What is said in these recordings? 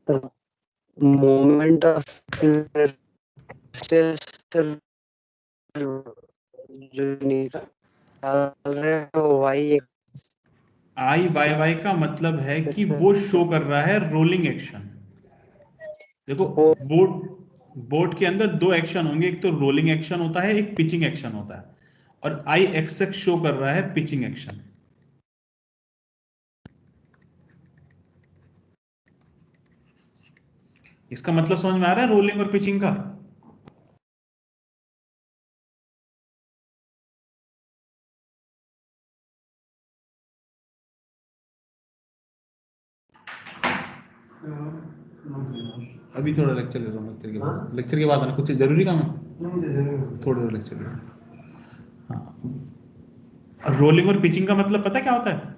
Moment of inertia जो निकाल रहे हो वाई आई वाई वाई का मतलब है कि वो शो कर रहा है रोलिंग एक्शन। देखो बोट के अंदर दो एक्शन होंगे, एक तो रोलिंग एक्शन होता है, एक पिचिंग एक्शन होता है, और आई एक्स एक्स शो कर रहा है पिचिंग एक्शन। इसका मतलब समझ में आ रहा है रोलिंग और पिचिंग का? अभी थोड़ा लेक्चर ले रहा हूँ, लेक्चर के बाद आना, कुछ जरूरी काम है, थोड़ा लेक्चर ले। हाँ, रोलिंग और पिचिंग का मतलब पता क्या होता है?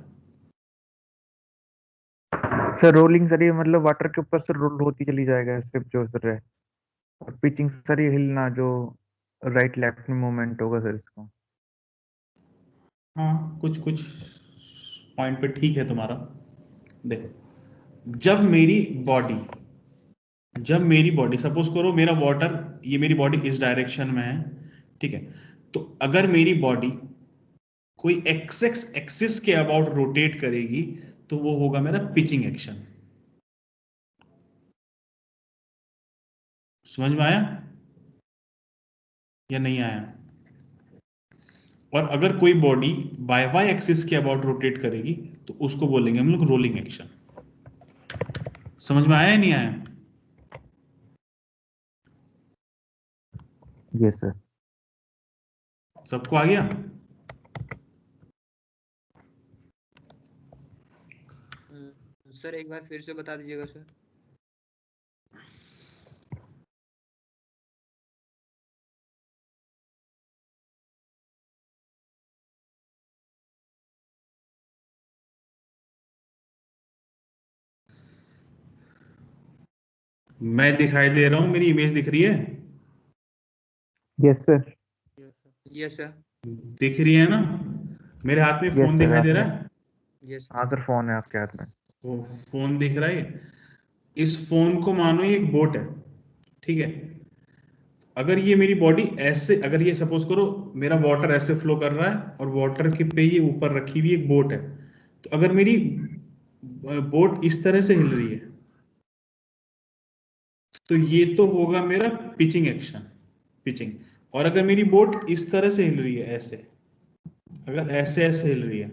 सर रोलिंग सर ये मतलब वाटर के ऊपर से रोल होती चली जाएगा सिर्फ जो सर है, और पिचिंग सर ये हिलना जो राइट लेफ्ट में मूवमेंट होगा सर इसका। हाँ, कुछ कुछ पॉइंट पे ठीक है तुम्हारा। देखो, जब मेरी बॉडी सपोज करो मेरा वाटर, ये मेरी बॉडी इस डायरेक्शन में है, ठीक है, तो अगर मेरी बॉडी कोई एक्स एक्स एक्सिस के अबाउट रोटेट करेगी तो वो होगा मेरा पिचिंग एक्शन। समझ में आया या नहीं आया? और अगर कोई बॉडी वाई वाई एक्सिस के अबाउट रोटेट करेगी तो उसको बोलेंगे हम लोग रोलिंग एक्शन। समझ में आया या नहीं आया? Yes sir. सबको आ गया? सर एक बार फिर से बता दीजिएगा सर। मैं दिखाई दे रहा हूं, मेरी इमेज दिख रही है? Yes sir. Yes sir. दिख रही है ना? मेरे हाथ में यस फोन सर दिखाई दे आपने, रहा है? यस हाँ सर फोन है आपके हाथ में। वो फोन दिख रहा है। इस फोन को मानो ये एक बोट है, ठीक है। अगर ये मेरी बॉडी ऐसे, अगर ये सपोज करो मेरा वाटर ऐसे फ्लो कर रहा है और वाटर के पे ये ऊपर रखी हुई एक बोट है, तो अगर मेरी बोट इस तरह से हिल रही है तो ये तो होगा मेरा पिचिंग एक्शन, पिचिंग। और अगर मेरी बोट इस तरह से हिल रही है ऐसे, अगर ऐसे ऐसे हिल रही है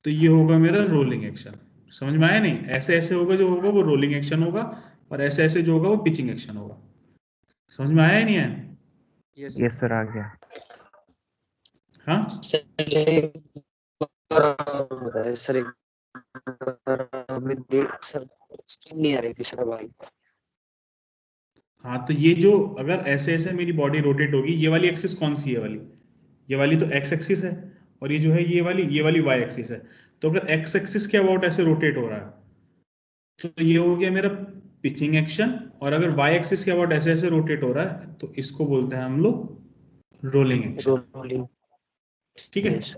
तो ये होगा मेरा रोलिंग एक्शन। समझ में आया नहीं? ऐसे ऐसे होगा जो होगा वो रोलिंग एक्शन होगा, और ऐसे ऐसे जो होगा वो पिचिंग एक्शन होगा। समझ में आया या नहीं आया? यस यस सर आ गया। हाँ, सर अभी देख सर स्क्रीन नहीं आ रही थी सर भाई। हाँ, तो ये जो अगर ऐसे ऐसे मेरी बॉडी रोटेट होगी, ये वाली एक्सिस कौन सी है वाली? ये वाली तो एक्स एक्सिस है, और ये जो है ये वाली वाई एक्सिस है। तो अगर एक्स एक्सिस के अबाउट ऐसे रोटेट हो रहा है तो ये हो गया मेरा पिचिंग एक्शन, और अगर वाई एक्सिस के अबाउट ऐसे ऐसे रोटेट हो रहा है तो इसको बोलते हैं हम लोग रोलिंग एक्शन। रोलिंग। ठीक है। यस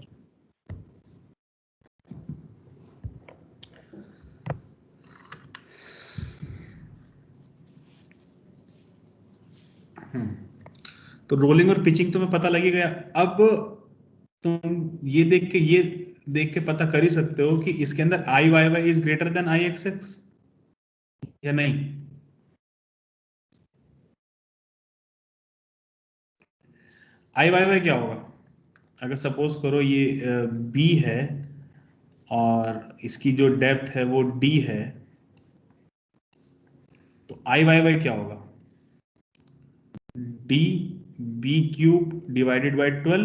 तो रोलिंग और पिचिंग तुम्हें पता लगी गया। अब तुम ये देख के पता कर ही सकते हो कि इसके अंदर I Y Y is greater than I X X या नहीं? आई वाई वाई क्या होगा? अगर सपोज करो ये बी है और इसकी जो डेप्थ है वो डी है, तो आई वाई वाई क्या होगा? D B cube divided by 12,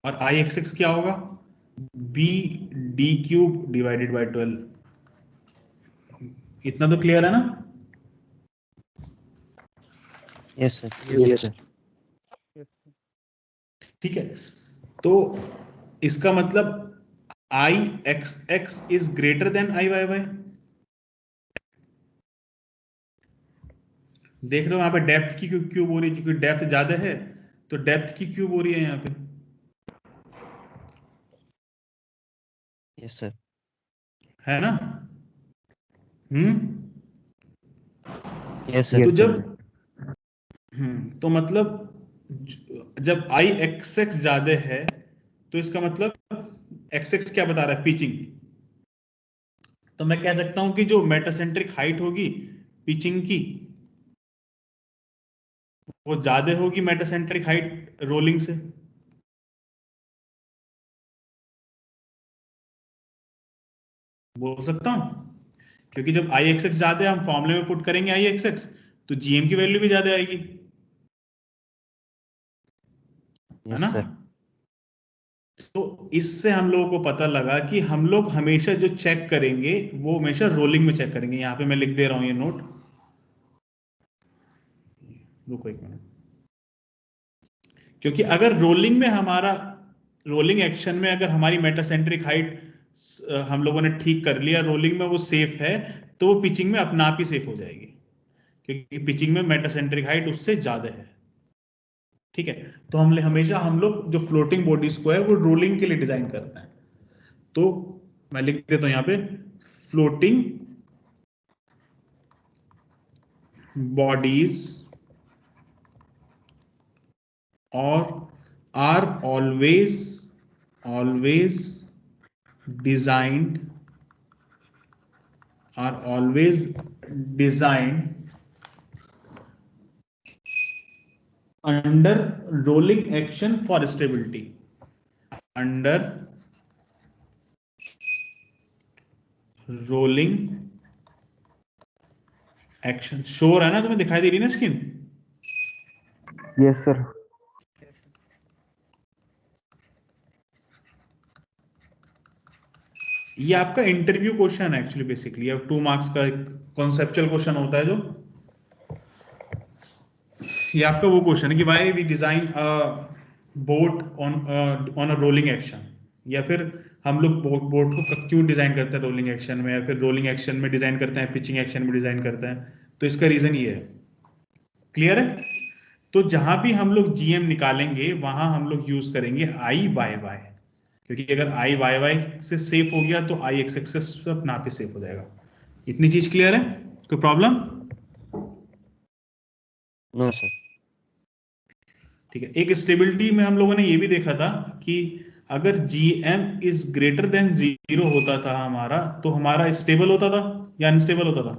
और आई एक्स एक्स क्या होगा? B D cube divided by 12। इतना तो क्लियर है ना? Yes sir. Yes sir. ठीक है, तो इसका मतलब I X X is greater than I Y Y. देख रहे हो यहाँ पे डेप्थ की क्यूब हो रही है, क्योंकि डेप्थ ज्यादा है तो डेप्थ की क्यूब हो रही है यहाँ पे। Yes sir. है ना? Yes sir. तो Yes, जब sir. तो मतलब जब आई एक्स एक्स ज्यादा है तो इसका मतलब एक्स एक्स क्या बता रहा है, पिचिंग। तो मैं कह सकता हूं कि जो मेटासेंट्रिक हाइट होगी पिचिंग की वो ज्यादा होगी मेटासेंट्रिक हाइट रोलिंग से। बोल सकता हूं, क्योंकि जब आई एक्स एक्स ज्यादा है हम फॉर्मूले में पुट करेंगे आई एक्स एक्स तो जीएम की वैल्यू भी ज्यादा आएगी, है यस ना। सर। तो इससे हम लोगों को पता लगा कि हम लोग हमेशा जो चेक करेंगे वो हमेशा रोलिंग में चेक करेंगे। यहां पे मैं लिख दे रहा हूं ये नोट, रुको एक मिनट। क्योंकि अगर रोलिंग में हमारा रोलिंग एक्शन में अगर हमारी मेटासेंट्रिक हाइट हम लोगों ने ठीक कर लिया, रोलिंग में वो सेफ है, तो वो पिचिंग में अपना आप ही सेफ हो जाएगी, क्योंकि पिचिंग में मेटासेंट्रिक हाइट उससे ज्यादा है। ठीक है, तो हमेशा हम लोग जो फ्लोटिंग बॉडीज को है वो रोलिंग के लिए डिजाइन करते हैं। तो मैं लिख देता हूं यहां पे, floating bodies or are always designed are always designed under rolling action for stability, under rolling action। Sure है ना, तुम्हें दिखाई दे रही है ना स्क्रीन? Yes, sir. ये आपका इंटरव्यू क्वेश्चन है एक्चुअली, बेसिकली अब 2 मार्क्स का कॉन्सेप्चुअल क्वेश्चन होता है जो, ये आपका वो क्वेश्चन है कि why we design boat on a rolling action, या फिर हम लोग बोट को क्यों डिजाइन करते हैं रोलिंग एक्शन में, या फिर रोलिंग एक्शन में डिजाइन करते हैं, पिचिंग एक्शन में डिजाइन करते हैं। तो इसका रीजन ये है। क्लियर है? तो जहां भी हम लोग जीएम निकालेंगे वहां हम लोग यूज करेंगे आई वाई वाई, क्योंकि अगर आई वाई वाई से सेफ हो गया तो आई एक्स एक्स से अपना आप ही सेफ हो जाएगा। इतनी चीज क्लियर है? कोई प्रॉब्लम? No sir. ठीक है, एक स्टेबिलिटी में हम लोगों ने ये भी देखा था कि अगर जीएम इज ग्रेटर देन 0 होता था हमारा, तो हमारा स्टेबल होता था या अनस्टेबल होता था?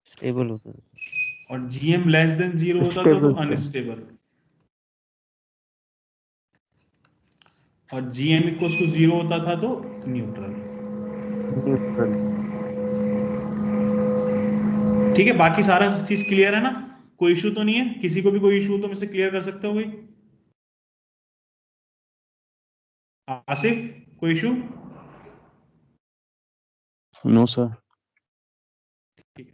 स्टेबल होता है। और जीएम लेस देन 0 होता था तो Stable, sir. अनस्टेबल, और जीएम इक्वल्स टू 0 होता था तो न्यूट्रल। Neutral. ठीक है, बाकी सारा चीज क्लियर है ना? कोई इशू तो नहीं है? किसी को भी कोई इशू हो तो मुझसे क्लियर कर सकते हो कोई? आसिफ, कोई इशू? No sir. ठीक है,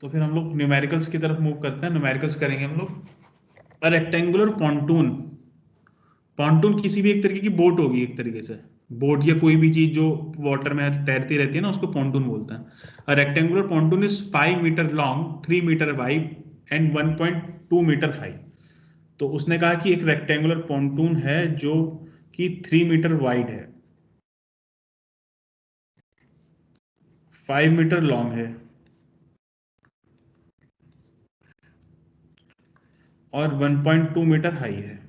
तो फिर हम लोग न्यूमेरिकल्स की तरफ मूव करते हैं। न्यूमेरिकल्स करेंगे हम लोग। रेक्टेंगुलर पॉन्टून, पॉन्टून किसी भी एक तरीके की बोट होगी, एक तरीके से बोट या कोई भी चीज जो वाटर में तैरती रहती है ना, उसको पॉन्टून बोलते हैं। Rectangular pontoon is 5 metre long, 3 metre wide and 1.2 metre high. तो उसने कहा कि एक रेक्टेंगुलर पॉन्टून है जो कि 3 मीटर वाइड है, 5 मीटर लॉन्ग है और 1.2 मीटर हाई है।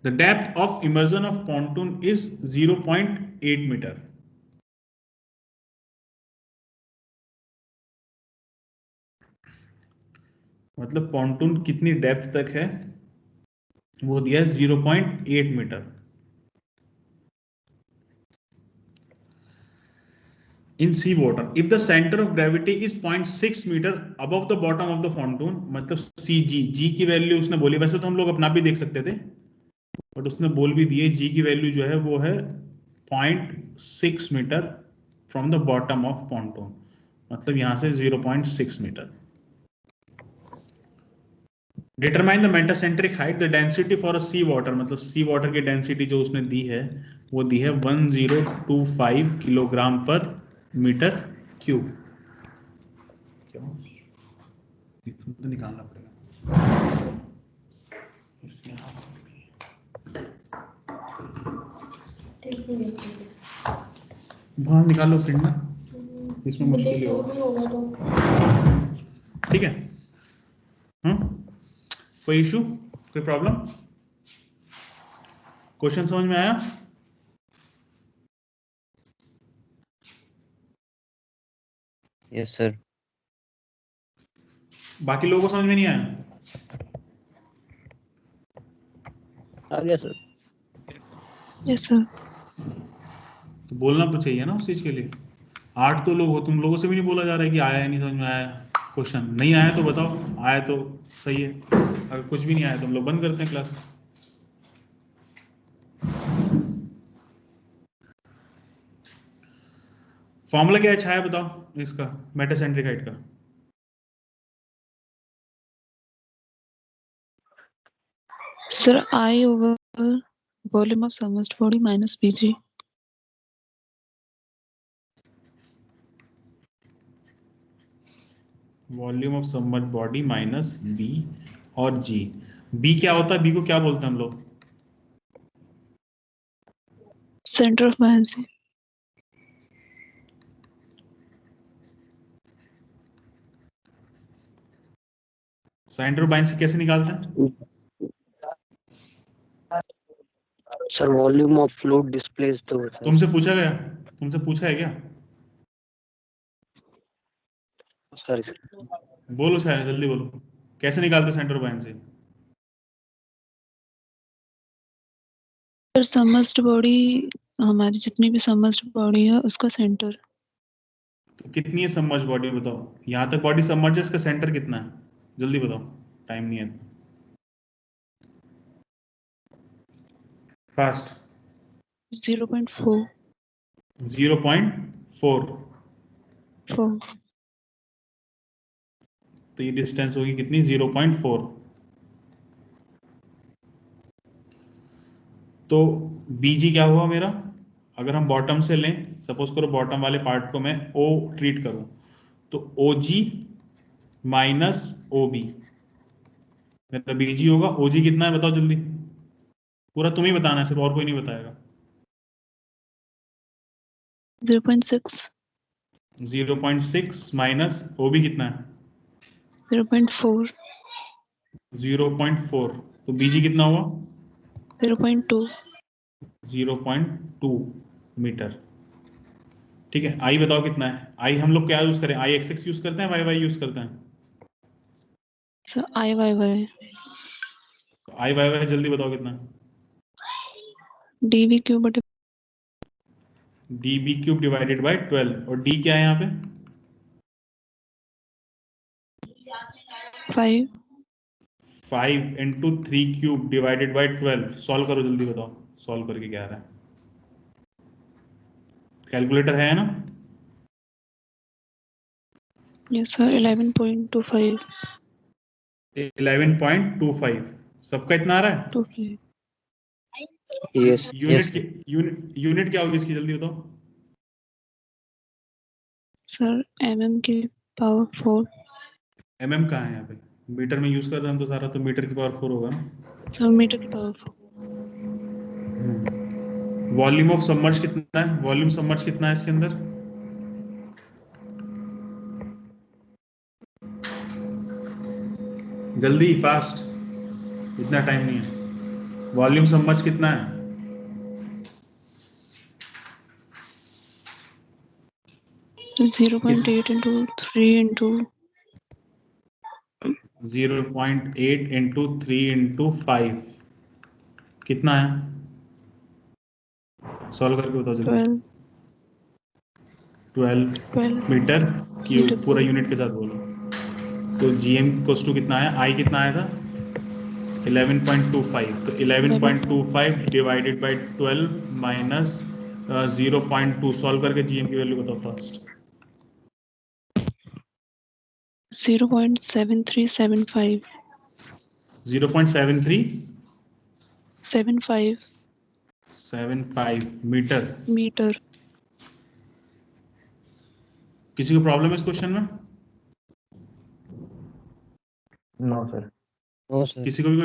The depth of immersion of pontoon is 0.8 meter। मतलब पॉन्टून कितनी डेप्थ तक है वो दिया है 0.8 metre. In sea water if the centre of gravity is 0.6 metre above the bottom of the pontoon, मतलब सी जी की वैल्यू उसने बोली, वैसे तो हम लोग अपना भी देख सकते थे बट उसने बोल भी दिए जी की वैल्यू जो है वो है 0.6 metre from the bottom of pontoon, मतलब यहां से 0.6 metre. Determine the metacentric height, the density for a sea water, मतलब सी वाटर की डेंसिटी जो उसने दी है वो दी है 1025 किलोग्राम पर मीटर क्यूब। तो निकालना पड़ेगा। बाहर निकालो प्रिंट ना, इसमें मुश्किल ही होगा। ठीक है। कोई इशू, कोई प्रॉब्लम? क्वेश्चन समझ में आया? Yes sir. बाकी लोगों को समझ में नहीं आया? आ गया सर। Yes sir. तो बोलना तो चाहिए ना उस चीज के लिए। 8 तो लोग हो, तुम लोगों से भी नहीं बोला जा रहा है कि आया है नहीं समझ में आया। क्वेश्चन नहीं आया तो बताओ, आया तो सही है, अगर कुछ भी नहीं आया तो हम लोग बंद करते हैं क्लास। फॉर्मूला क्या है छाया, बताओ इसका मेटासेंट्रिक हाइट का। Sir I over volume of submerged body minus BG. Volume of submerged body minus B और जी। बी क्या होता है? बी को क्या बोलते हैं हम लोग? Center of buoyancy. Centre of buoyancy कैसे निकालते हैं? Sir volume of fluid displaced होता है। तुमसे पूछा गया? तुमसे पूछा है क्या? सर बोलो छाया, जल्दी बोलो, कैसे निकालते centre of buoyancy? Sir submerged body, हमारी जितनी भी submerged body है उसका सेंटर। तो कितनी है सबमर्ज्ड बॉडी बताओ, यहां तक बॉडी सबमर्ज है, इसका सेंटर कितना है? जल्दी बताओ, टाइम नहीं है। फास्ट। 0.4. 0.4। 4. तो ये डिस्टेंस होगी कितनी? 0.4। तो बीजी क्या हुआ मेरा? अगर हम बॉटम से लें, सपोज करो बॉटम वाले पार्ट को मैं ओ ट्रीट करूं, तो ओ जी माइनस ओ बी मेरा बीजी होगा। ओजी कितना है बताओ जल्दी, पूरा तुम ही बताना है, सिर्फ और कोई नहीं बताएगा। 0.6. 0.6 माइनस ओबी कितना है? 0.4. 0.4। तो बीजी कितना हुआ? 0.2. 0.2 मीटर। ठीक है, आई बताओ कितना है? आई हम लोग क्या यूज करें? आई एक्स एक्स यूज करते हैं, वाई वाई यूज करते हैं? Sir I Y Y. I Y Y जल्दी बताओ कितना है? DV क्यूब बटे D B cube divided by 12, और डी क्या है यहाँ पे? 5. 5 into 3 cube divided by 12। Solve करो जल्दी, बताओ सॉल्व करके क्या आ रहा है। कैलकुलेटर है ना? Yes sir 11.25. 11.25। सबका इतना आ रहा है? 25. यस यूनिट यूनिट क्या होगी इसकी, जल्दी बताओ। सर mm की पावर 4. mm कहाँ है यहाँ पे? मीटर में यूज कर रहे हैं हम तो सारा, तो मीटर की पावर 4 होगा ना। सर मीटर की पावर 4. वॉल्यूम ऑफ सबमर्ज कितना है? वॉल्यूम सबमर्ज कितना है इसके अंदर? जल्दी फास्ट, इतना टाइम नहीं है। वॉल्यूम सबमर्ज कितना है? Sir 0.8 into 3 into 0.8 into 3 into 5 कितना है? सॉल्व करके बताओ जल्दी। 12. 12 मीटर क्यूब, मीटर पूरा क्यूब. यूनिट के साथ बोलो। तो जीएम कोस टू कितना है? आई कितना आया था? 11.25। तो 11.25 डिवाइडेड बाई 12 माइनस 0.2। सॉल्व करके जीएम की वैल्यू बताओ फास्ट। 0.7375. 0.7375 75 मीटर। मीटर. किसी को प्रॉब्लम है इस क्वेश्चन में? No sir. No sir. किसी को भी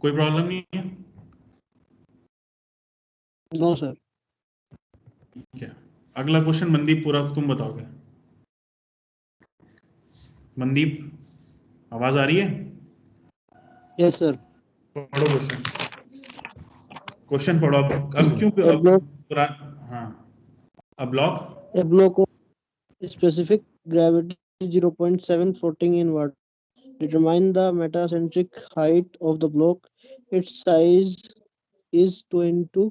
कोई प्रॉब्लम नहीं है? No sir. ठीक है, अगला क्वेश्चन मनदीप पूरा तुम बताओगे। मनदीप, आवाज आ रही है? Yes sir. पढ़ो क्वेश्चन, क्वेश्चन पढ़ो। अब क्यों A block, पूरा? हाँ, अब block a block of specific gravity 0.7 floating in water. Determine the metacentric height of the block. Its size is 2 into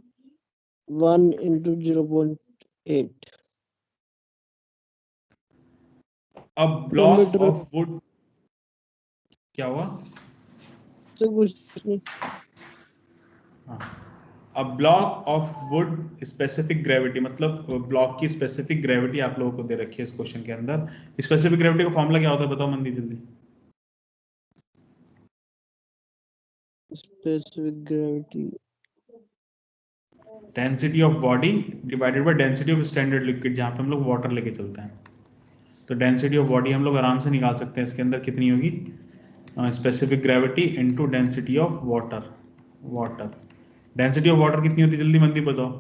1 into 0.8. अब ब्लॉक मीटर ऑफ वुड, क्या हुआ? से कुछ नहीं। हाँ, अब block of would specific gravity, मतलब ब्लॉक की स्पेसिफिक ग्रेविटी आप लोगों को दे रखी है इस क्वेश्चन के अंदर। स्पेसिफिक ग्रेविटी का फॉर्मूला क्या होता है, बताओ मनदीप जल्दी। Specific gravity. Density of body divided by density of standard liquid, जहाँ पे हम लोग वाटर लेके चलते हैं। तो डेंसिटी ऑफ बॉडी हम लोग आराम से निकाल सकते हैं, इसके अंदर कितनी होगी, specific gravity into density of water. Density of water कितनी होती है, जल्दी मनदीप बताओ।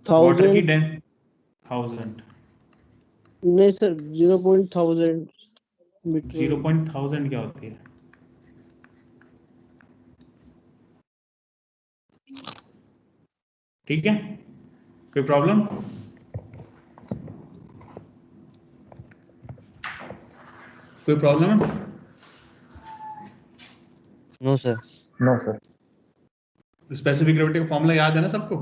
वाटर की 1000 नहीं सर 0.1000 मीटर। 0.1000 क्या होती है? ठीक है, कोई प्रॉब्लम? कोई प्रॉब्लम है? No sir. No sir. Specific gravity का फॉर्मूला याद है ना सबको?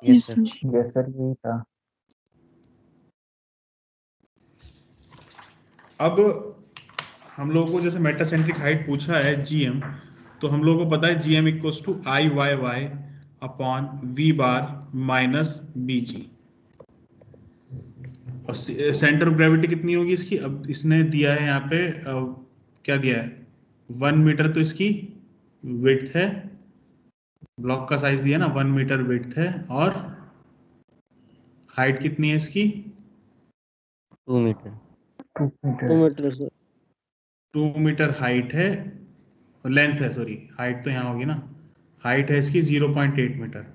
Yes, yes sir. sir. Yes sir, यही था। अब हम लोगों को जैसे मेटासेंट्रिक हाइट पूछा है जीएम, तो हम लोगों को पता है GM equals to I Y Y upon V bar minus B G. और सेंटर ऑफ ग्रेविटी कितनी होगी इसकी? अब इसने दिया है यहाँ पे क्या दिया है, 1 मीटर तो इसकी विड्थ है, ब्लॉक का साइज दिया ना 1 मीटर विड्थ है, और हाइट कितनी है इसकी? 2 metre. 2 2 metre. Metre sir. 2 metre height है, लेंथ है, सॉरी हाइट तो यहाँ होगी ना, हाइट है इसकी 0.8 मीटर।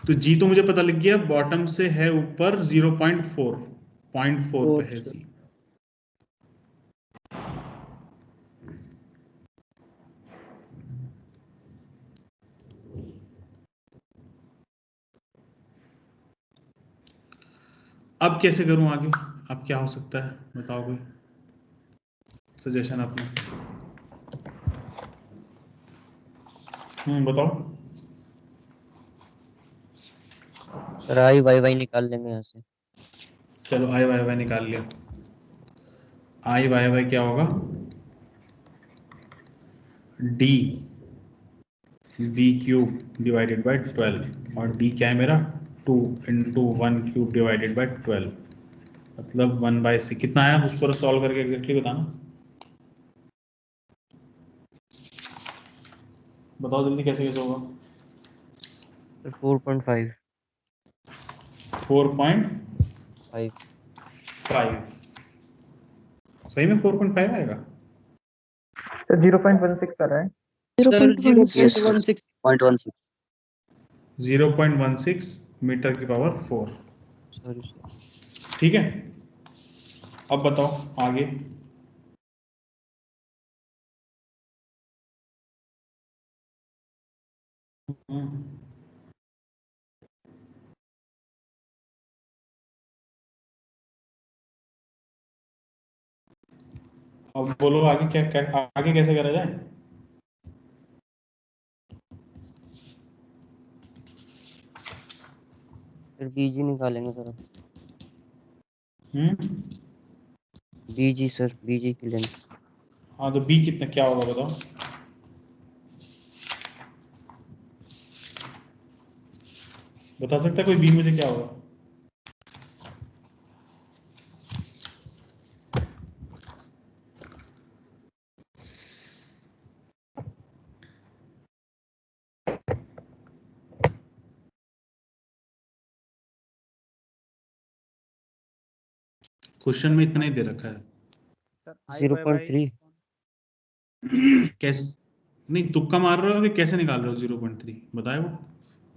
तो जी तो मुझे पता लग गया, बॉटम से है ऊपर 0.4 पे है सर। जी। अब कैसे करूं आगे, अब क्या हो सकता है बताओ, कोई सजेशन अपना। बताओ। सर आई वाई वाई निकाल लेंगे यहाँ से। चलो आई वाई वाई निकाल लिया। आई वाई वाई क्या होगा, D B cube divided by 12, और डी क्या है मेरा, 2 इंटू 1 क्यूब डिवाइडेड बाय 12, मतलब 1/6। कितना आया उसको सॉल्व करके एग्जैक्टली बताना, बताओ जल्दी कैसे कैसे होगा। सर 4.5। 4.5 सही में 4.5 आएगा? सर 0.16 आ रहा है। सर 0.16. 0.16। 0.16। 0.16 मीटर की पावर 4। Sorry sir. ठीक है, अब बताओ आगे। अब बोलो आगे आगे कैसे करा जाए। फिर बीजी निकालेंगे सर। हम्म बीजी सर, बीजी की लेंथ। हाँ, तो बी कितना क्या होगा बताओ। बता सकता है कोई बी मुझे क्या होगा? क्वेश्चन में इतना ही दे रखा है। 0.3 कैसे नहीं तुक्का मार रहे हो कि कैसे निकाल रहे हो 0.3 बताए वो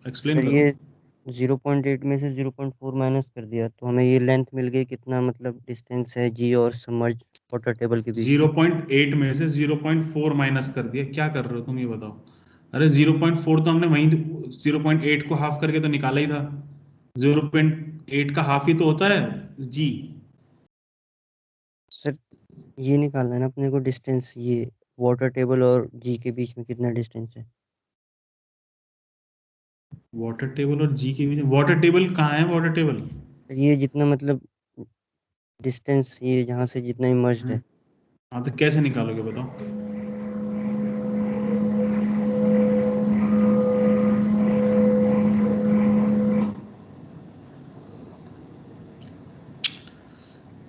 एक्सप्लेन सर करो। ये 0.8 में से 0.4 माइनस कर दिया तो हमें ये लेंथ मिल गई, कितना मतलब डिस्टेंस है जी और सबमर्ज वाटर टेबल के बीच में। 0.8 में से 0.4 माइनस कर दिया, क्या कर रहे हो तुम ये बताओ। अरे 0.4 तो हमने वहीं 0.8 को हाफ करके तो निकाला ही था। 0.8 का हाफ ही तो होता है जी। सर ये निकालना है ना अपने को डिस्टेंस, ये वाटर टेबल और जी के बीच में कितना डिस्टेंस है। वाटर टेबल और जी के बीच वाटर टेबल कहाँ है? वाटर टेबल ये जितना मतलब डिस्टेंस, ये जहाँ से जितना इमर्ज्ड है। हाँ तो कैसे निकालोगे बताओ।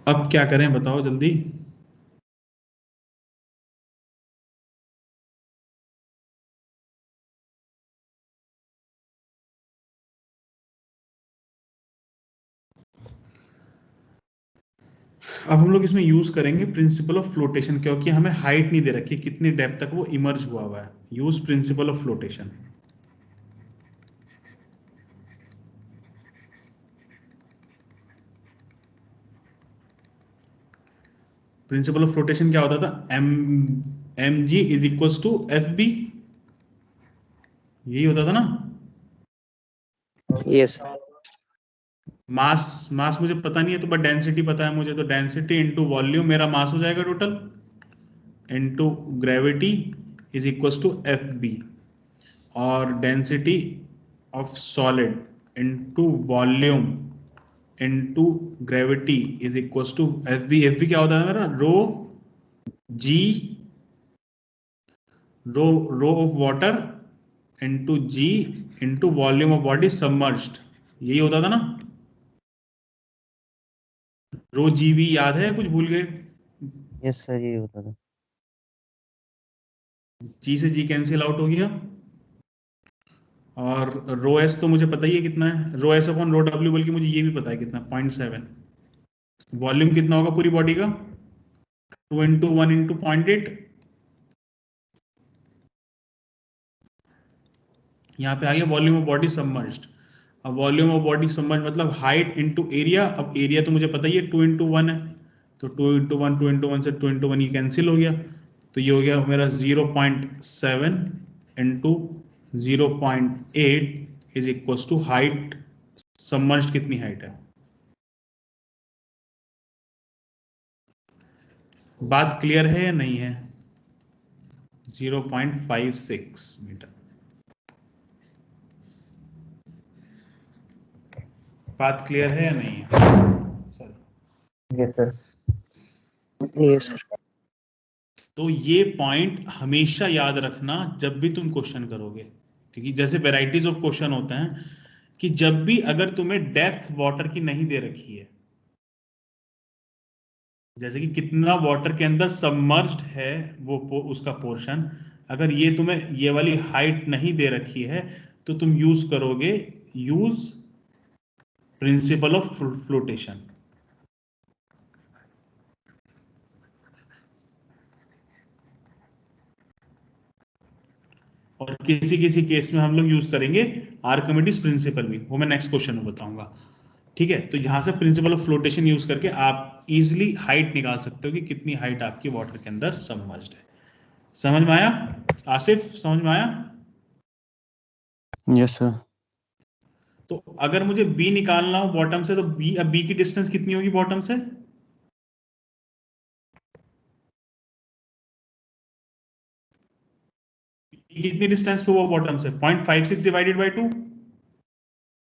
अब क्या करें बताओ जल्दी। अब हम लोग इसमें यूज करेंगे प्रिंसिपल ऑफ फ्लोटेशन, क्योंकि हमें हाइट नहीं दे रखी कितनी डेप्थ तक वो इमर्ज हुआ है। Use principle of flotation. Principle of flotation क्या होता था? M G is equal to F B, यही होता था ना। यस मास मास मुझे पता नहीं है तो बट डेंसिटी पता है मुझे, तो डेंसिटी इनटू वॉल्यूम मेरा मास हो जाएगा total, into gravity is equal to F B, और density of solid into volume into gravity is equal to F B. F B क्या होता है मेरा? Rho G, rho of water into G into volume of body submerged, यही होता था ना। रो जी we याद है? कुछ भूल गए? यस सर ये होता था। जी से जी कैंसिल आउट हो गया, और रो एस तो मुझे पता ही है कितना है, rho S upon rho W, बल्कि मुझे ये भी पता है कितना, 0.7। वॉल्यूम कितना होगा पूरी बॉडी का? 2 इंटू 1 इंटू 0.8। यहाँ पे आ गया वॉल्यूम ऑफ बॉडी सबमर्ज्ड। अब वॉल्यूम ऑफ बॉडी सबमर्ज मतलब हाइट इंटू एरिया। अब एरिया तो मुझे पता ही है 2 इंटू 1 है, तो 2 इंटू 1 2 इंटू 1 से 2 इंटू 1 ये कैंसिल हो गया, तो ये हो गया मेरा 0.7 into 0.8 is equal to height submerged. कितनी हाइट है? बात क्लियर है या नहीं है? 0.56 मीटर। बात क्लियर है या नहीं है? Sorry. Yes sir. Yes sir. तो ये पॉइंट हमेशा याद रखना जब भी तुम क्वेश्चन करोगे, क्योंकि जैसे वेराइटीज ऑफ क्वेश्चन होते हैं कि जब भी अगर तुम्हें डेप्थ वाटर की नहीं दे रखी है, जैसे कि कितना वाटर के अंदर सबमर्ज्ड है वो उसका पोर्शन, अगर ये तुम्हें ये वाली हाइट नहीं दे रखी है तो तुम यूज करोगे यूज प्रिंसिपल ऑफ फ्लोटेशन। और किसी किसी केस में हम लोग यूज करेंगे आर्किमिडीज प्रिंसिपल भी, वो मैं नेक्स्ट क्वेश्चन में बताऊंगा। ठीक है, तो यहां से प्रिंसिपल ऑफ फ्लोटेशन यूज करके आप इजीली हाइट निकाल सकते हो कि कितनी हाइट आपकी वाटर के अंदर सबमर्ज्ड है। समझ में आया आसिफ? समझ में आया? Yes sir. तो अगर मुझे बी निकालना हो बॉटम से, तो बी, अब बी की डिस्टेंस कितनी होगी बॉटम से? कितनी डिस्टेंस पे हुआ बॉटम से? 0.56 डिवाइडेड बाय 2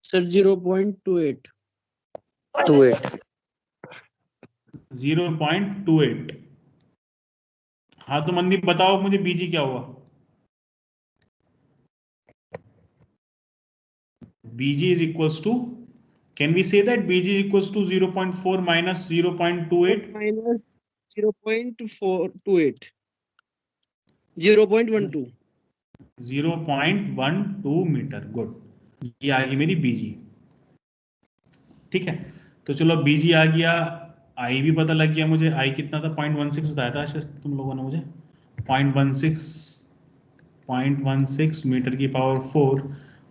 सर 0.28 28 0.28। हाँ तो मनदीप बताओ मुझे बीजी क्या हुआ? BG is equals to, can we say that BG is equals to 0.4 minus 0.28? minus 0.428 0.12 0.12 metre. Good, ये आ गई मेरी BG। ठीक है, तो चलो BG आ गया, आई भी पता लग गया मुझे, आई कितना था 0.16 बताया था शायद तुम लोगों ने मुझे, 0.16 मीटर की पावर 4,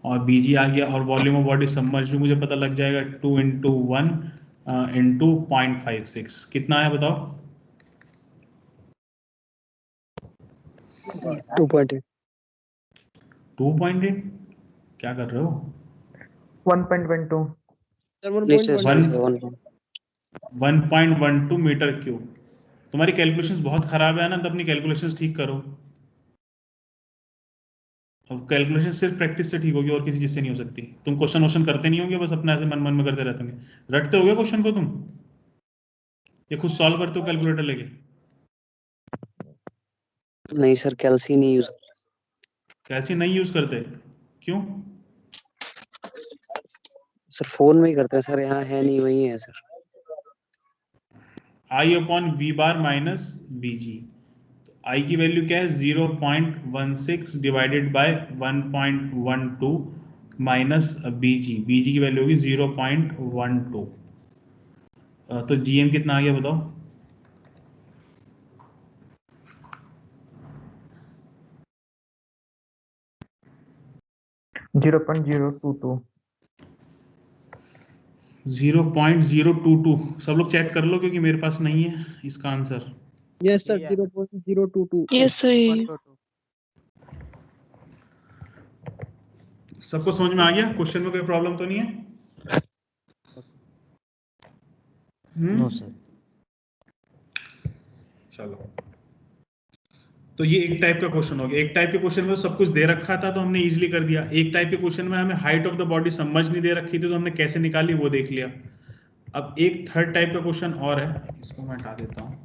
और बीजी आ गया, और वॉल्यूम ऑफ बॉडी सबमर्ज भी मुझे पता लग जाएगा 2 × 1 × 0.56 कितना आया बताओ? 2.8 2.8 क्या कर रहे हो? 1.12 नहीं सर 1.1 1.12 मीटर क्यूब। तुम्हारी कैलकुलेशंस बहुत खराब है ना, तो अपनी कैलकुलेशंस ठीक करो। और कैलकुलेशन सिर्फ प्रैक्टिस से ठीक होगी और किसी चीज से नहीं हो सकती। तुम क्वेश्चन करते नहीं होंगे, बस अपना ऐसे मन मन में करते रहते होंगे। रटते होगे क्वेश्चन को तुम, ये खुद सॉल्व करते हो कैलकुलेटर लेके? नहीं सर कैल्सी नहीं यूज। कैसे नहीं यूज करते? क्यों? सर फोन में ही करते हैं सर, यहाँ है नहीं, वही है सर। I/V माइनस BG, तो I की वैल्यू क्या है 0.16 divided by 1.12 minus BG, BG की वैल्यू होगी 0.12। तो GM कितना आ गया बताओ? 0.022 0.022। सब लोग चेक कर लो क्योंकि मेरे पास नहीं है इसका answer. Yes sir, 0.022. Yes, sir. सबको समझ में आ गया? क्वेश्चन में कोई प्रॉब्लम तो नहीं है? No sir. चलो, तो ये एक टाइप का क्वेश्चन हो गया। एक टाइप के क्वेश्चन में तो सब कुछ दे रखा था तो हमने इजीली कर दिया। एक टाइप के क्वेश्चन में हमें हाइट ऑफ द बॉडी समझ नहीं दे रखी थी, तो हमने कैसे निकाली वो देख लिया। अब एक थर्ड टाइप का क्वेश्चन और है, इसको मैं हटा देता हूं।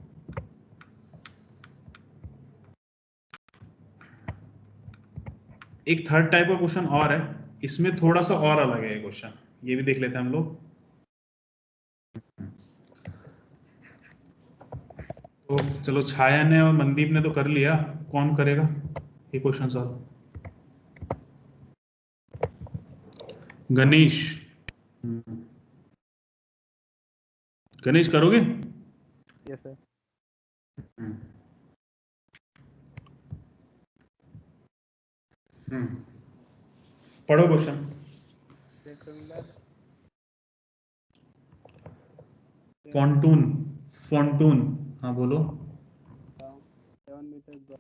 एक थर्ड टाइप का क्वेश्चन और है, इसमें थोड़ा सा और अलग है ये क्वेश्चन, ये भी देख लेते हैं हम लोग। तो चलो, छाया ने और मनदीप ने तो कर लिया, कौन करेगा ये क्वेश्चन सॉल्व? गणेश, गणेश करोगे? Yes sir. पढ़ो क्वेश्चन। पॉन्टून, फॉन्टून, हाँ बोलो, 7 मीटर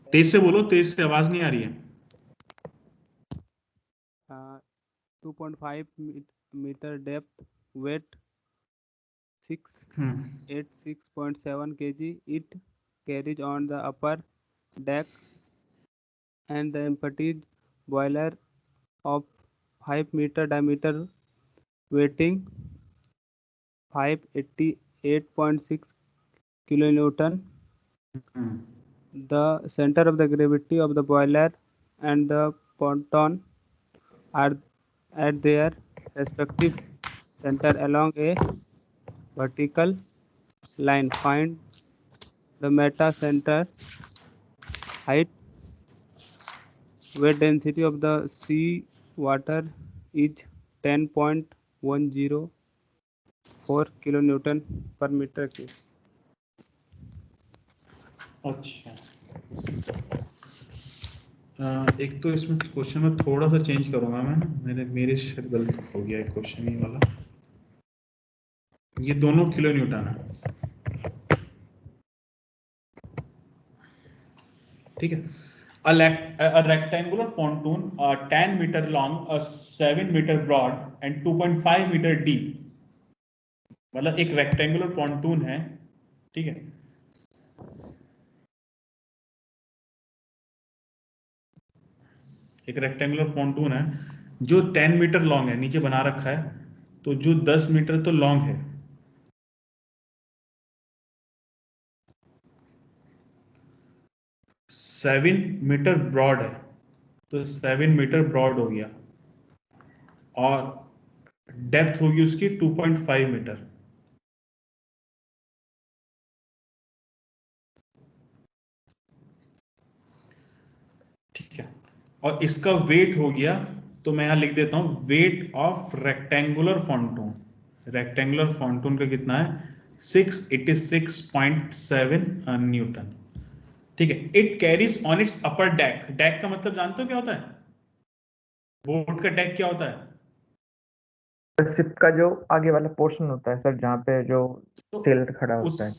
तेज से बोलो, तेज से, आवाज नहीं आ रही है। 2.5 metre depth, weight 686.7 kg. It carries on the upper deck and the empty boiler of 5 meter diameter, weighing 588.6 kilonewton. The center of the gravity of the boiler and the ponton are at their respective center along a vertical line. Find the meta center height. Weight density of the sea water is 10.104 kilonewton per meter cube. अच्छा, एक तो इसमें question में थोड़ा सा change करूंगा मैं, मेरे से शायद गलत हो गया एक क्वेश्चन ये वाला। ये दोनों किलो न्यूटन है, ठीक है। A rectangular pontoon 10 meter long, 7 meter broad and 2.5 meter deep, मतलब एक रेक्टेंगुलर पॉन्टून है, ठीक है। एक रेक्टेंगुलर पॉन्टून है जो 10 मीटर लॉन्ग है, नीचे बना रखा है, तो जो 10 मीटर तो लॉन्ग है, 7 मीटर ब्रॉड है, तो 7 मीटर ब्रॉड हो गया, और डेप्थ होगी उसकी 2.5 मीटर। ठीक है, और इसका वेट हो गया, तो मैं यहां लिख देता हूं weight of rectangular pontoon. Rectangular pontoon का कितना है 686.7 न्यूटन। ठीक है, it carries on it's upper deck. Deck का मतलब जानते हो क्या होता है? बोट का डेक क्या होता है? शिप का जो आगे वाला पोर्शन होता है सर, जहाँ पे जो तो सेलर खड़ा होता है।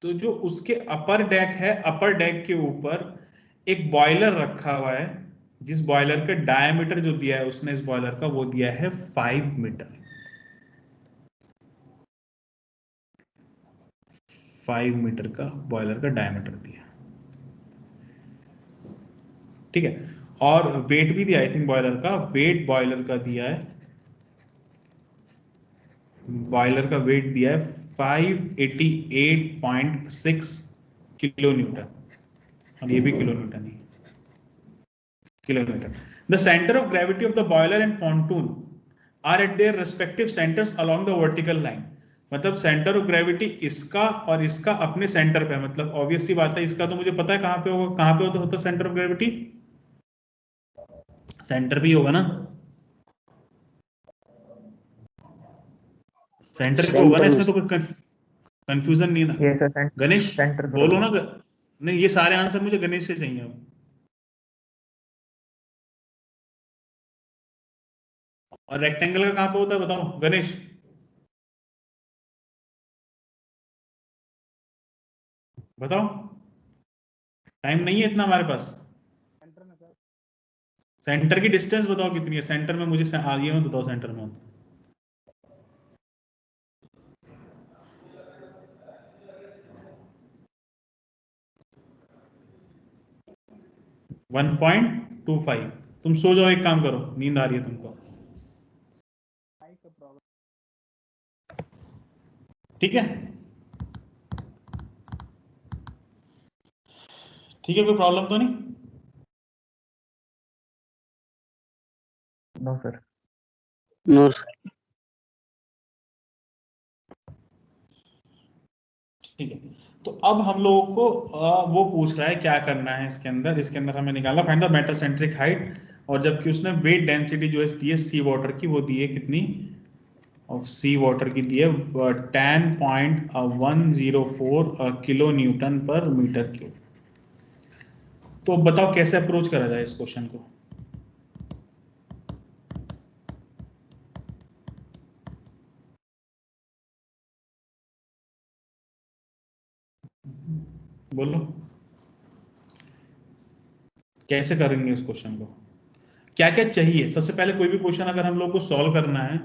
तो जो उसके अपर डेक है, अपर डेक के ऊपर एक बॉयलर रखा हुआ है, जिस बॉयलर का डायमीटर जो दिया है उसने इस बॉयलर का, वो दिया है 5 मीटर। 5 मीटर का बॉयलर का डायमीटर दिया, ठीक है। और वेट भी दिया, आई थिंक बॉयलर का वेट, बॉयलर का दिया है, बॉयलर का वेट दिया है 588.6 किलो न्यूटन, और ये भी किलो न्यूटन ही, kilometre. The centre of gravity of the boiler and pontoon are at their respective centres along the vertical line. मतलब सेंटर ऑफ ग्रेविटी इसका और इसका अपने सेंटर पे, मतलब ऑब्वियस सी बात है, इसका तो मुझे पता है कहां पे होगा, कहां पे होता सेंटर ऑफ ग्रेविटी, सेंटर भी होगा ना, सेंटर पे होगा ना, इसमें तो कोई कंफ्यूजन नहीं है ना। ये सर गणेश सेंटर पे बोलो होगा। ना, नहीं ये सारे आंसर मुझे गणेश से चाहिए। और रेक्टेंगल का कहां पे होता है बताओ गणेश? बताओ, टाइम नहीं है इतना हमारे पास। सेंटर की डिस्टेंस बताओ कितनी है सेंटर में, मुझे आगे में बताओ सेंटर में। वन 1.25। तुम सो जाओ, एक काम करो, नींद आ रही है तुमको, ठीक है? ठीक है, कोई प्रॉब्लम तो नहीं? No sir. नो ठीक है, तो अब हम लोगों को वो पूछ रहा है क्या करना है इसके अंदर। इसके अंदर हमें निकालना फाइंड द मेटासेंट्रिक हाइट, और जबकि उसने वेट डेंसिटी जो है दी है सी वाटर की, वो दी है कितनी, ऑफ सी वाटर की दी है 10.104 किलो न्यूटन पर मीटर क्यूब। तो बताओ कैसे अप्रोच करा जाए इस क्वेश्चन को। बोलो कैसे करेंगे इस क्वेश्चन को, क्या क्या चाहिए। सबसे पहले कोई भी क्वेश्चन अगर हम लोग को सॉल्व करना है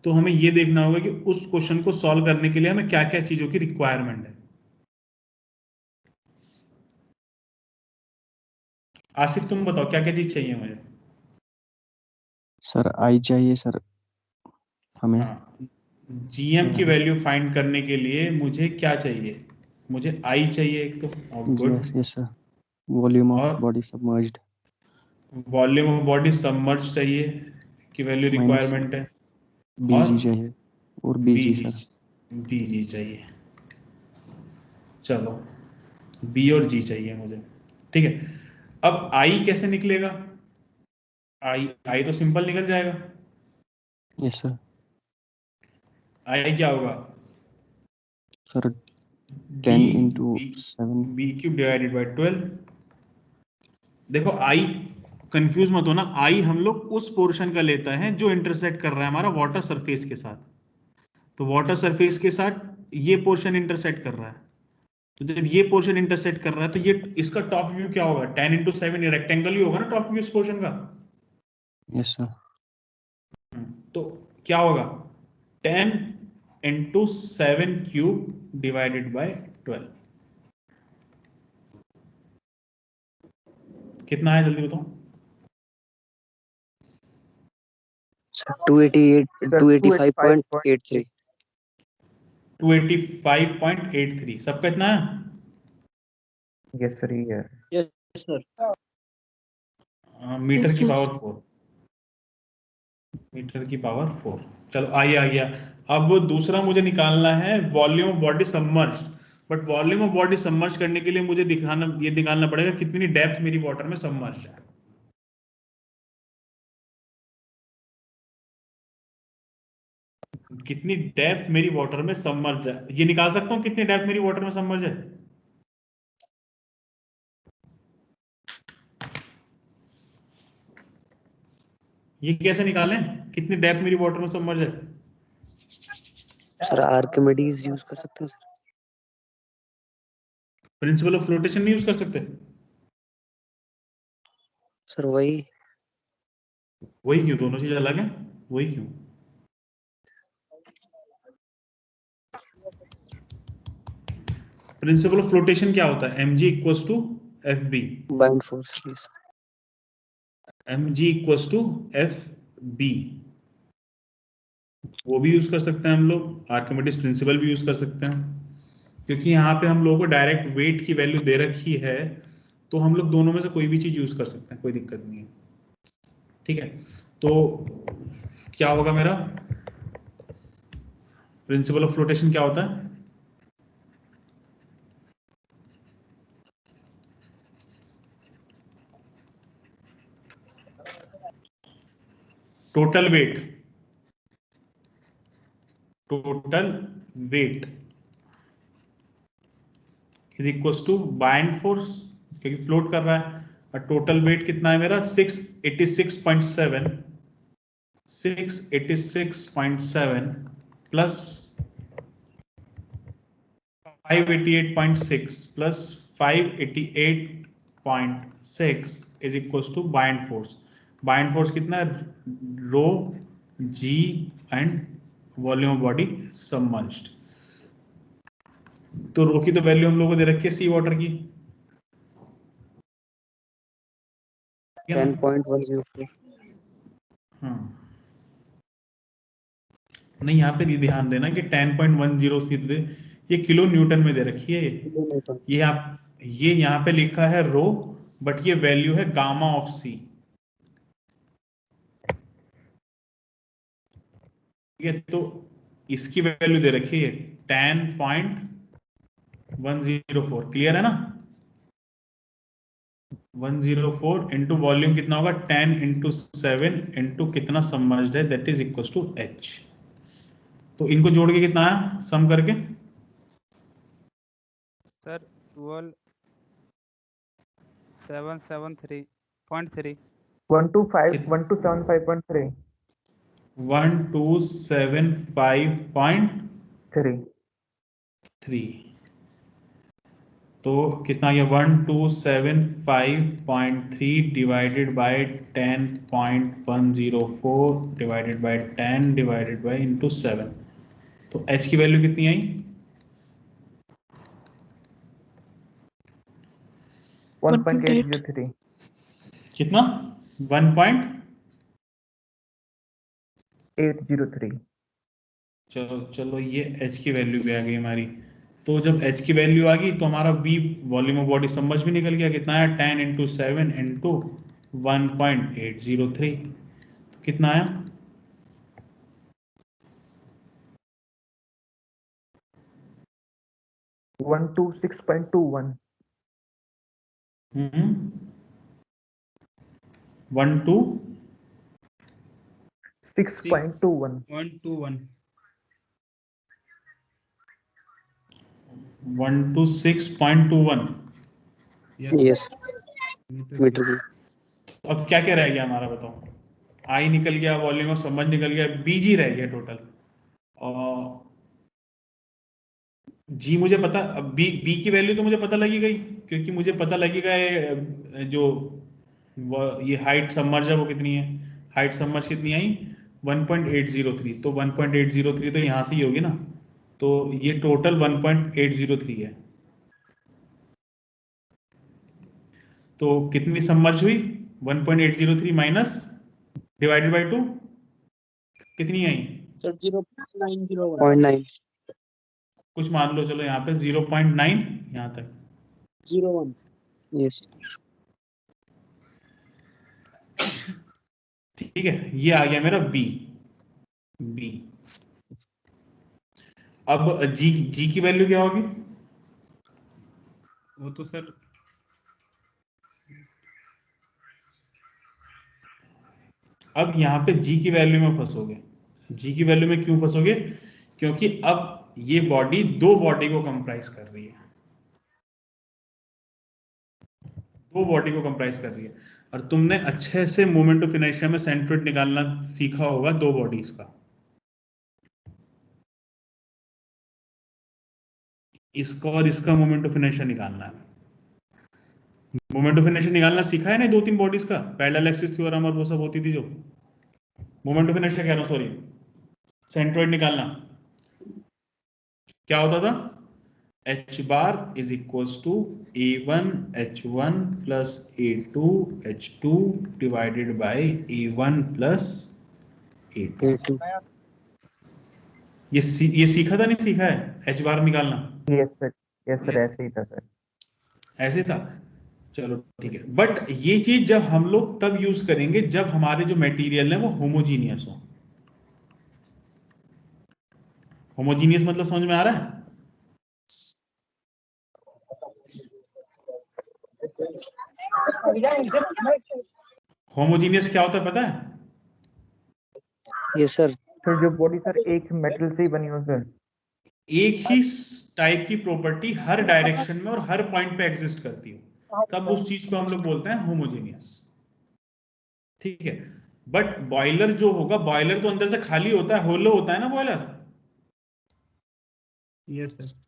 तो हमें ये देखना होगा कि उस क्वेश्चन को सॉल्व करने के लिए हमें क्या क्या चीजों की रिक्वायरमेंट है। आसिफ तुम बताओ क्या क्या चीज चाहिए मुझे। सर आई चाहिए सर हमें। हाँ, जीएम की वैल्यू फाइंड करने के लिए मुझे क्या चाहिए, मुझे आई चाहिए एक तो, good. Yes yes sir, volume of और body submerged volume of body submerge चाहिए की वैल्यू माइनस रिक्वायरमेंट है, और बीजी चाहिए, और बीजी बीजी, सर। बीजी चाहिए। चलो बी और जी चाहिए मुझे, ठीक है। अब आई कैसे निकलेगा, आई आई तो सिंपल निकल जाएगा। Yes sir. आई क्या होगा, sir B 10 into B 7। B cube divided by 12। देखो आई, कंफ्यूज मत होना, आई हम लोग उस पोर्शन का लेता है जो इंटरसेक्ट कर रहा है हमारा वाटर सरफेस के साथ। तो वाटर सरफेस के साथ ये पोर्शन इंटरसेक्ट कर रहा है, तो जब ये पोर्शन इंटरसेक्ट कर रहा है तो ये इसका टॉप व्यू क्या होगा, 10 into 7, ये रेक्टेंगल ही होगा ना टॉप व्यू इस पोर्शन का। Yes sir. तो क्या होगा 10 into 7 क्यूब डिवाइडेड बाय 12, कितना है जल्दी बताओ। 285.83 285.83 सबका इतना है। यस सर, ये है। यस सर मीटर Yes, की sir. पावर 4, मीटर की पावर 4। चलो आइए आ गया। अब दूसरा मुझे निकालना है volume of body submerged, but volume of body submerge करने के लिए मुझे ये निकालना पड़ेगा कितनी डेप्थ मेरी वाटर में सबमर्ज है। कितनी डेप्थ मेरी वाटर में सबमर्ज है, ये निकाल सकता हूँ कितनी डेप्थ मेरी वाटर में सबमर्ज है। ये कैसे निकालें कितनी डेप्थ मेरी वाटर में सबमर्ज है? सर आर्किमिडीज यूज कर सकते हैं सर। प्रिंसिपल ऑफ फ्लोटेशन नहीं यूज कर सकते? सर वही वही क्यों, दोनों चीज अलग है, वही क्यों? प्रिंसिपल ऑफ फ्लोटेशन क्या होता है? mg equals to F B, buoyant force. mg equals to F B, वो भी यूज कर सकते हैं हम लोग, आर्किमिडीज प्रिंसिपल भी यूज कर सकते हैं, क्योंकि यहाँ पे हम लोगों को डायरेक्ट वेट की वैल्यू दे रखी है, तो हम लोग दोनों में से कोई भी चीज यूज कर सकते हैं, कोई दिक्कत नहीं है। ठीक है, तो क्या होगा मेरा प्रिंसिपल ऑफ फ्लोटेशन क्या होता है? Total weight is equals to buoyant force, क्योंकि फ्लोट कर रहा है, और टोटल वेट कितना है मेरा 686.7 plus 588.6 plus 588.6 is equals to buoyant force. Buoyant force कितना है? Rho G and volume of body submerged. तो रो की तो वैल्यू हम लोगों को दे रखी है सी वाटर की 10.104। हाँ, नहीं यहाँ पे ध्यान देना कि 10.103 ये किलो न्यूटन में दे रखी है, ये आप ये यहाँ पे लिखा है रो, बट ये वैल्यू है गामा ऑफ सी। ठीक है, तो इसकी वैल्यू दे रखी है 10.104, क्लियर है ना? 104 इंटू वॉल्यूम कितना होगा 10 इंटू 7 इंटू कितना सबमर्ज्ड है, that is equal to H. तो इनको जोड़ के कितना है सम करके? सर 773.3 1275.3 1275.3। तो कितना ये 1275.3 divided by 10.104 divided by 10 divided by into 7, तो h की वैल्यू कितनी आई? 1.803 कितना? 803। चलो चलो, ये h की वैल्यू भी आ गई हमारी। तो जब h की वैल्यू आ गई तो हमारा v वॉल्यूम ऑफ बॉडी समझ भी निकल गया, कितना है 10 इंटू 7 इंटू 1.803, तो कितना आया? One two 6.21 1 2 6.21 1 to 6.21। Yes metre की। अब क्या क्या रह गया हमारा बताओ? आई निकल गया, वॉल्यूम ऑफ समझ निकल गया, बीजी रह गया टोटल, और जी मुझे पता, अब बी की वैल्यू तो मुझे पता लगी गई, क्योंकि मुझे पता लगेगा ये जो ये हाइट सबमर्ज है वो कितनी है, हाइट सबमर्ज कितनी आई 1.803, तो 1.803 तो यहाँ से ही होगी ना, तो ये टोटल 1.803 है। तो कितनी सबमर्ज हुई 1.803 माइनस डिवाइडेड बाय 2 कितनी आई? सर 0.901 0.9 कुछ मान लो, चलो यहाँ पे 0.9 यहाँ तक 01। यस ठीक है, ये आ गया मेरा बी। अब जी की वैल्यू क्या होगी? वो तो सर अब यहाँ पे जी की वैल्यू में फंसोगे, जी की वैल्यू में क्यों फंसोगे? क्योंकि अब ये बॉडी दो बॉडी को कंप्राइज कर रही है, दो बॉडी को कंप्राइज कर रही है। और तुमने अच्छे से मोमेंट ऑफ इनर्शिया में सेंट्रोइड निकालना सीखा होगा दो बॉडीज का, इसका और इसका मोमेंट ऑफ इनर्शिया निकालना है। मोमेंट ऑफ इनर्शिया निकालना सीखा है ना दो तीन बॉडीज का, पैरेलल एक्सिस थ्योरम और वो सब होती थी जो। मोमेंट ऑफ इनर्शिया कह रहा हूं, सॉरी, सेंट्रोइड निकालना क्या होता था? h bar is equals to a1 h1 plus a2 h2 divided by a1 plus a2। ये सीखा था, नहीं सीखा है h bar निकालना? यस सर ऐसे ही था सर। ऐसे था, चलो ठीक है। बट ये चीज जब हम लोग तब यूज करेंगे जब हमारे जो मटेरियल है वो होमोजीनियस हो। होमोजीनियस मतलब समझ में आ रहा है? होमोजीनियस क्या होता है पता है? Yes sir. सर जो बॉडी सर एक मेटल से ही बनी हो सर, एक ही टाइप की प्रॉपर्टी हर डायरेक्शन में और हर पॉइंट पे एग्जिस्ट करती हो, तब उस चीज को हम लोग बोलते हैं होमोजीनियस। ठीक है। बट बॉयलर जो होगा, बॉयलर तो अंदर से खाली होता है, होलो होता है ना बॉयलर। Yes sir.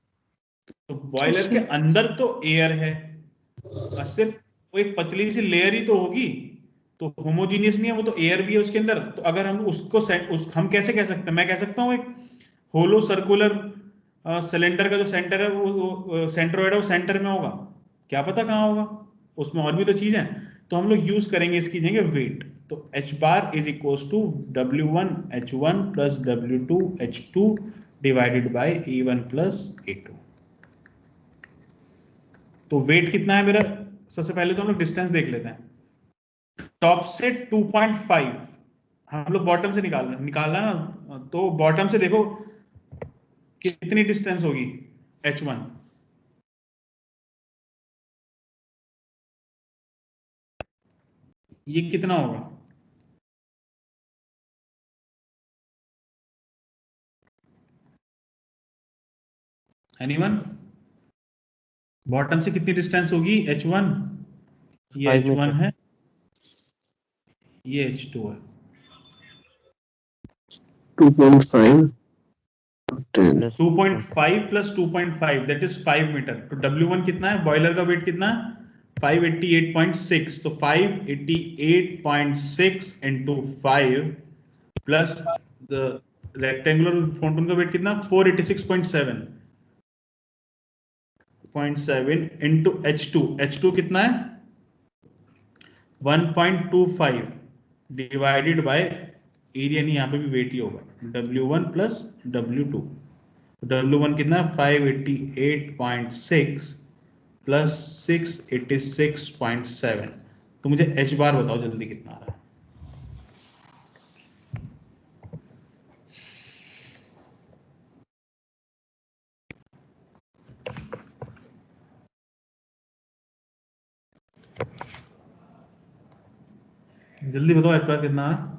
तो बॉयलर के अंदर तो एयर है और सिर्फ वो एक पतली सी लेयर ही तो होगी, तो होमोजीनियस नहीं है, वो तो एयर भी है उसके अंदर। तो अगर हम उसको हम कैसे कह सकते हैं? मैं कह सकता हूँ एक होलो सर्कुलर सिलेंडर का जो सेंटर है वो सेंट्रोइड है, वो सेंटर में होगा, क्या पता कहाँ होगा, उसमें और भी तो चीज है। तो हम लोग यूज करेंगे इसकी जगह वेट। तो h bar is equal to w1 h1 plus w2 h2 divided by e1 plus a2। तो वेट कितना है मेरा? सबसे पहले तो हम लोग डिस्टेंस देख लेते हैं। टॉप से 2.5 हम लोग बॉटम से निकालना ना, तो बॉटम से देखो कितनी डिस्टेंस होगी h1। ये कितना होगा? एनीवन? बॉटम से कितनी डिस्टेंस होगी h1? ये 5 h1 मीटर। है, ये h2 है। 2.5 plus 2.5 plus 2.5 that is 5 metre. तो W1 कितना है? बॉयलर का वेट कितना है? 588.6। तो 588.6 इंटू 5 प्लस द रेक्टेंगुलर फोंटून का वेट कितना? 486.7 इंटू h2। h2 कितना है? 1.25 डिवाइडेड बाय एरिया, नहीं यहाँ पे भी वेट ही होगा, W1 प्लस W2। W1 कितना है? 588.6 प्लस 686.7। तो मुझे h बार बताओ जल्दी कितना आ रहा है? जल्दी बताओ h बार कितना आ रहा है?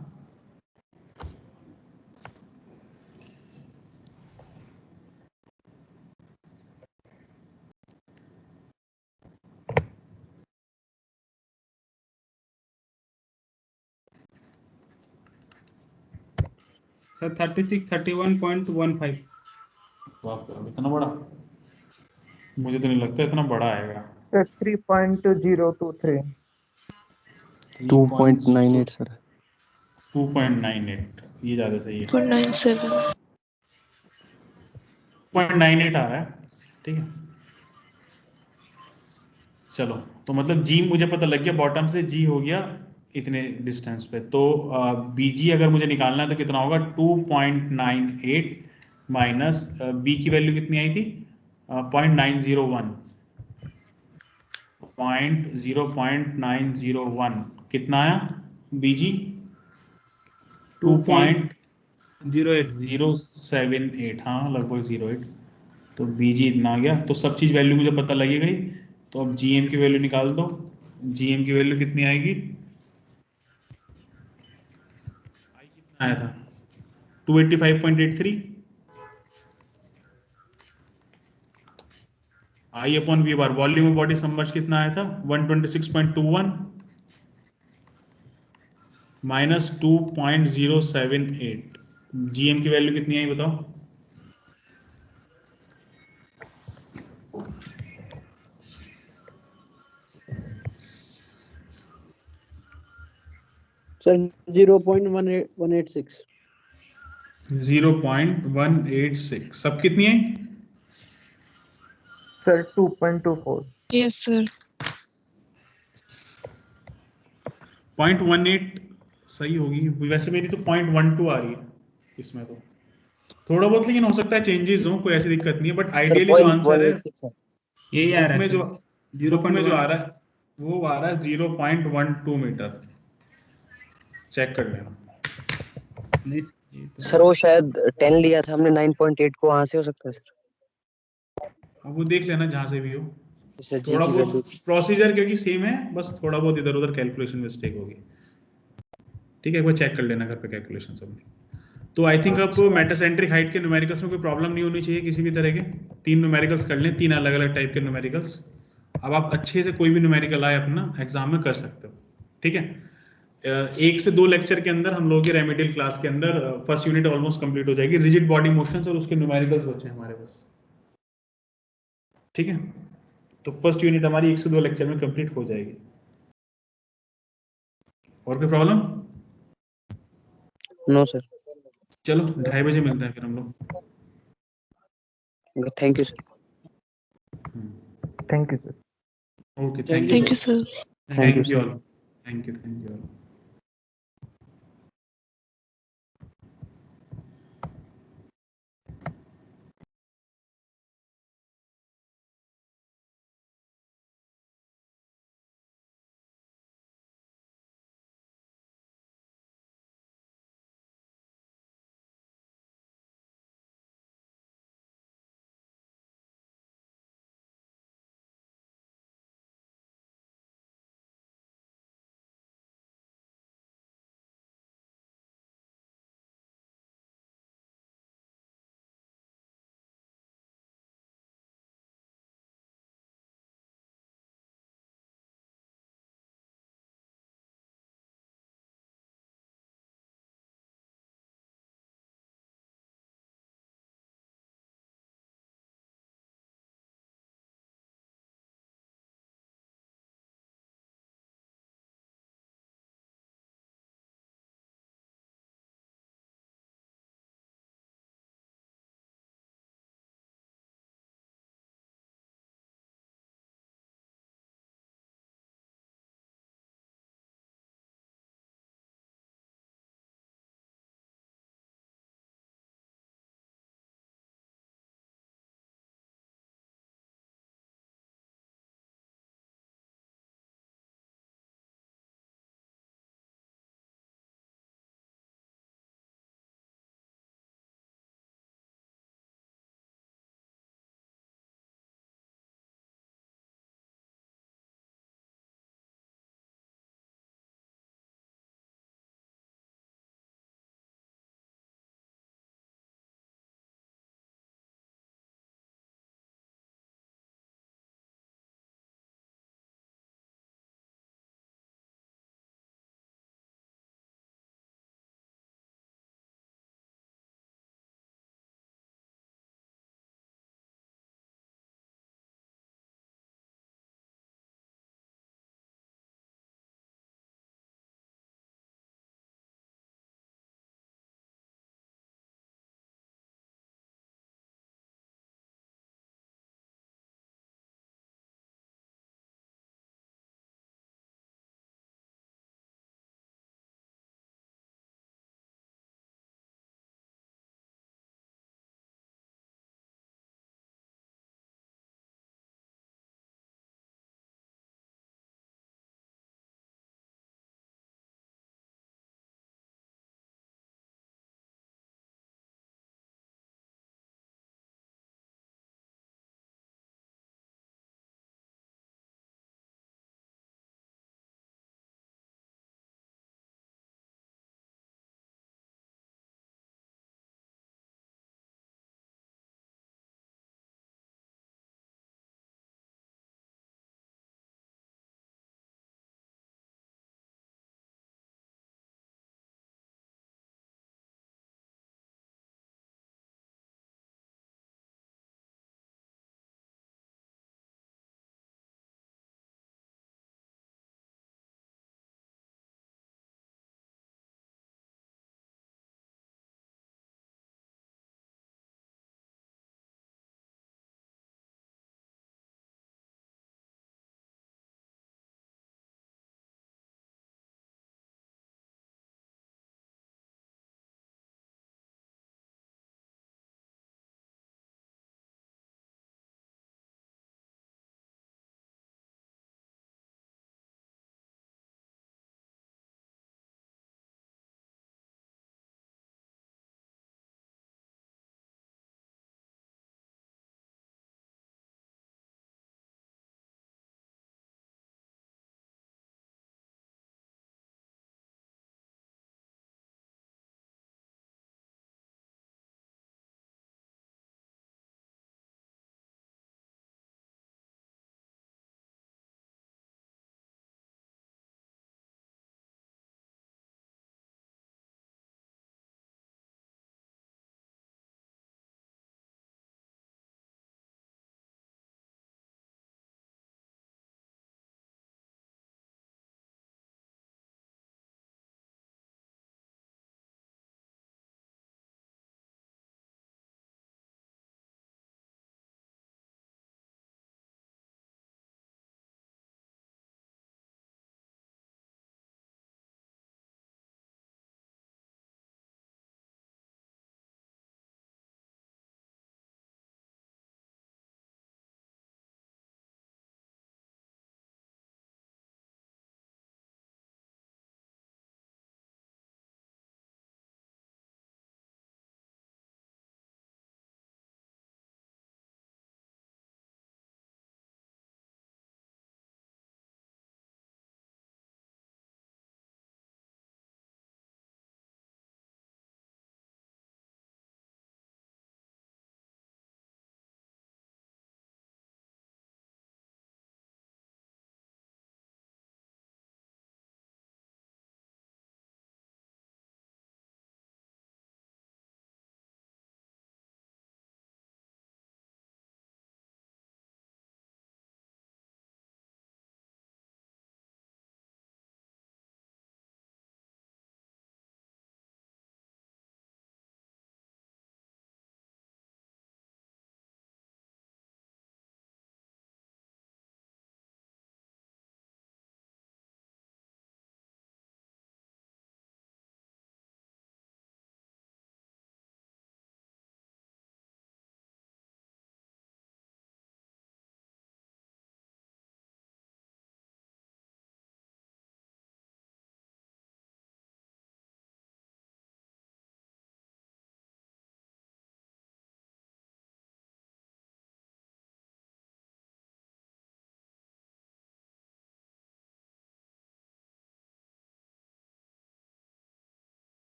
सर 31.15। बाप रे, इतना बड़ा? मुझे तो नहीं लगता इतना बड़ा आएगा। सर 3.023। 2.98 सर। 2.98, ये ज्यादा सही है। 2.97। 2.98 आ रहा है, ठीक है। चलो, तो मतलब जी मुझे पता लग गया, बॉटम से जी हो गया इतने डिस्टेंस पे। तो बीजी अगर मुझे निकालना है तो कितना होगा? 2.98 माइनस बी की वैल्यू कितनी आई थी? 0.901। 0.901 कितना आया बीजी? 2.078, हाँ लगभग 08। तो बीजी इतना आ गया। तो सब चीज वैल्यू मुझे पता लगी गई। तो अब जीएम की वैल्यू निकाल दो। जीएम की वैल्यू कितनी आएगी? आई कितना आया था? 285.83 I upon V bar, volume of body submerge कितना आया था 126.21 माइनस 2.078, जीएम की वैल्यू कितनी आई बताओ? Sir, 0.186. 0.186, सब कितनी है? सर 2.24. Yes, sir. 0.18 सही होगी वैसे, मेरी तो 0.12 आ रही है इसमें, तो थोड़ा बहुत लेकिन हो सकता है चेंजेस हो, कोई ऐसी दिक्कत नहीं है, बट आइडियली जो आंसर है यही आ रहा में है जो सर, बुक में जो आ रहा है वो आ रहा है 0.12 मीटर, चेक कर लेना। नहीं ये तो सर वो शायद 10 लिया था हमने 9.8 को, वहां से हो सकता है सर। अब वो देख लेना जहाँ से भी हो, सर जी थोड़ा की बहुत वैल्यू प्रोसीजर क्योंकि सेम है, बस थोड़ा बहुत इधर उधर कैलकुलेशन मिस्टेक होगी, ठीक है, एक बार चेक कर लेना घर पे कैलकुलेशन सब। तो आई थिंक अब मेटासेंट्रिक हाइट के न्यूमेरिकल्स में कोई प्रॉब्लम नहीं होनी चाहिए किसी भी तरह के। 3 न्यूमेरिकल्स कर लें, 3 अलग अलग टाइप के न्यूमेरिकल्स। अब आप अच्छे से कोई भी न्यूमेरिकल आए अपना एग्जाम में कर सकते हो, ठीक है। 1 से 2 लेक्चर के अंदर हम लोग के रेमेडियल क्लास के अंदर फर्स्ट यूनिट ऑलमोस्ट कंप्लीट हो जाएगी, रिजिड बॉडी मोशंस और उसके न्यूमेरिकल्स बचे हैं हमारे पास, ठीक है। तो फर्स्ट यूनिट हमारी 1 से 2 लेक्चर में कंप्लीट हो जाएगी। और कोई प्रॉब्लम? No sir. चलो 2:30 बजे मिलते हैं फिर हम लोग। Thank you sir. Thank you sir. Okay, Thank thank Thank you, sir. You all, thank you all.